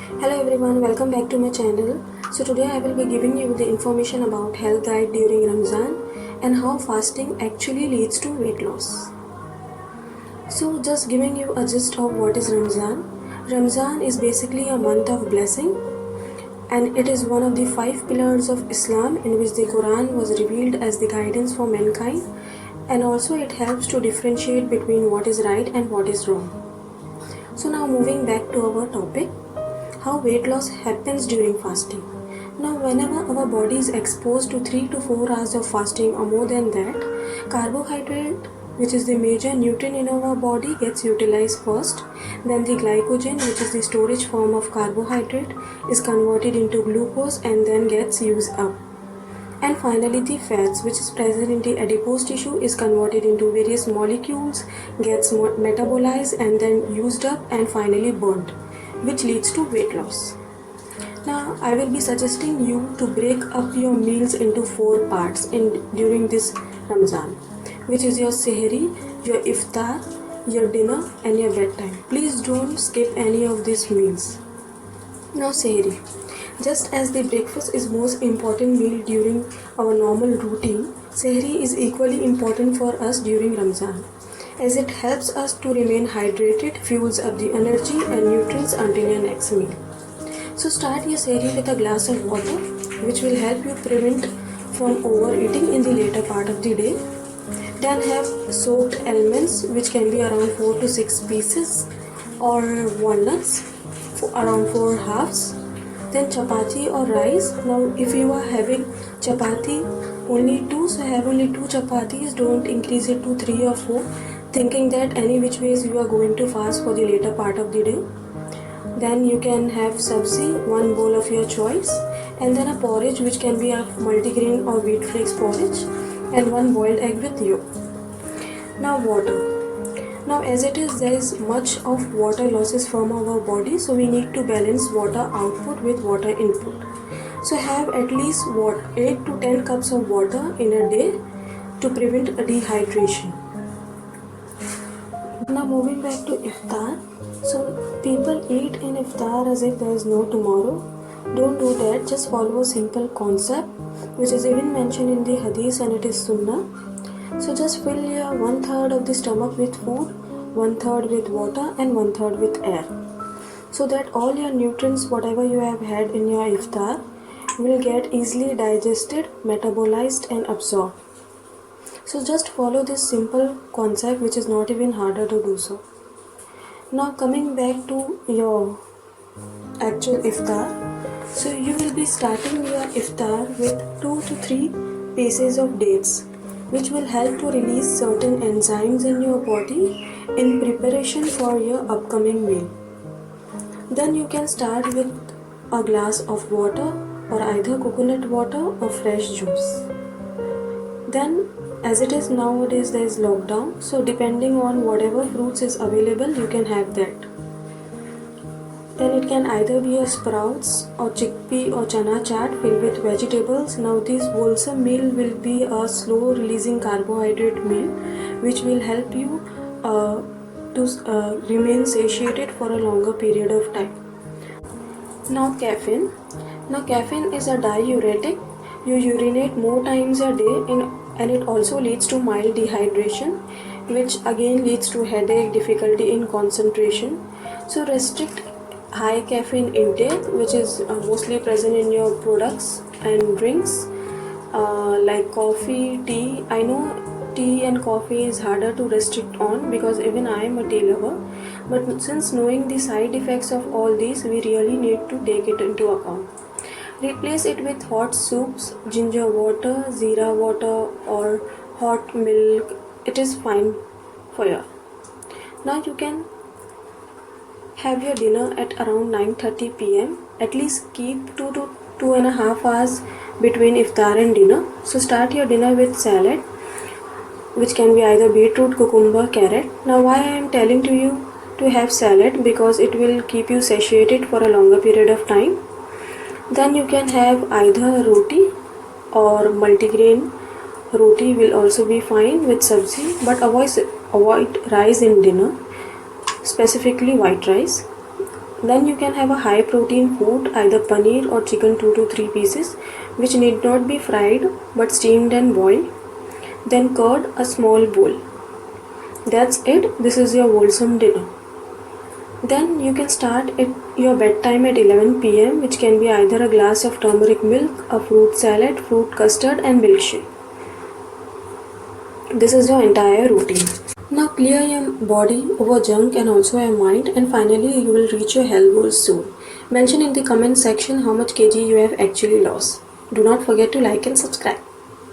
Hello everyone, welcome back to my channel. So today I will be giving you the information about health diet during Ramzan and how fasting actually leads to weight loss. So just giving you a gist of what is Ramzan. Ramzan is basically a month of blessing and it is one of the 5 pillars of Islam in which the Quran was revealed as the guidance for mankind, and also it helps to differentiate between what is right and what is wrong. So now moving back to our topic, how weight loss happens during fasting. Now whenever our body is exposed to 3 to 4 hours of fasting or more than that, carbohydrate, which is the major nutrient in our body, gets utilized first. Then the glycogen, which is the storage form of carbohydrate, is converted into glucose and then gets used up. And finally the fats, which is present in the adipose tissue, is converted into various molecules, gets metabolized and then used up and finally burnt, which leads to weight loss. Now I will be suggesting you to break up your meals into 4 parts during this Ramzan, which is your sehri, your iftar, your dinner and your bedtime. Please don't skip any of these meals. Now sehri. Just as the breakfast is most important meal during our normal routine, sehri is equally important for us during Ramzan, as it helps us to remain hydrated, fuels up the energy and nutrients until your next meal. So start your sehri with a glass of water, which will help you prevent from overeating in the later part of the day. Then have soaked almonds, which can be around 4 to 6 pieces, or walnuts, around 4 halves. Then chapati or rice. Now if you are having chapati only 2, so have only 2 chapatis, don't increase it to 3 or 4, thinking that any which ways you are going to fast for the later part of the day. Then you can have sabzi, 1 bowl of your choice, and then a porridge, which can be a multigrain or wheat flakes porridge, and 1 boiled egg with yolk. Now water. Now as it is, there is much of water losses from our body, so we need to balance water output with water input. So have at least 8 to 10 cups of water in a day to prevent dehydration. Now moving back to iftar. So people eat in iftar as if there is no tomorrow. Don't do that, just follow a simple concept which is even mentioned in the hadith and it is sunnah. So just fill your 1/3 of the stomach with food, 1/3 with water and 1/3 with air, so that all your nutrients, whatever you have had in your iftar, will get easily digested, metabolized and absorbed. So just follow this simple concept, which is not even harder to do so. Now coming back to your actual iftar. So you will be starting your iftar with 2 to 3 pieces of dates, which will help to release certain enzymes in your body in preparation for your upcoming meal. Then you can start with a glass of water, or either coconut water or fresh juice. Then as it is nowadays, there is lockdown, so depending on whatever fruits is available, you can have that. Then it can either be a sprouts or chickpea or chana chaat filled with vegetables. Now this wholesome meal will be a slow releasing carbohydrate meal, which will help you to remain satiated for a longer period of time. Now caffeine. Now caffeine is a diuretic. You urinate more times a day and it also leads to mild dehydration, which again leads to headache, difficulty in concentration. So restrict high caffeine intake, which is mostly present in your products and drinks like coffee, tea. I know tea and coffee is harder to restrict on because even I am a tea lover, but since knowing the side effects of all these, we really need to take it into account. Replace it with hot soups, ginger water, zeera water or hot milk. It is fine for you. Now you can have your dinner at around 9:30 p.m. At least keep 2 to 2.5 hours between iftar and dinner. So start your dinner with salad, which can be either beetroot, cucumber, carrot. Now why I am telling to you to have salad? Because it will keep you satiated for a longer period of time. Then you can have either roti or multigrain. Roti will also be fine with sabzi, but avoid rice in dinner, specifically white rice. Then you can have a high protein food, either paneer or chicken 2 to 3 pieces, which need not be fried but steamed and boiled. Then curd, a small bowl. That's it. This is your wholesome dinner. Then you can start at your bedtime at 11 pm, which can be either a glass of turmeric milk, a fruit salad, fruit custard, and milkshake. This is your entire routine. Now clear your body over junk and also your mind, and finally you will reach your health goals soon. Mention in the comment section how much kg you have actually lost. Do not forget to like and subscribe.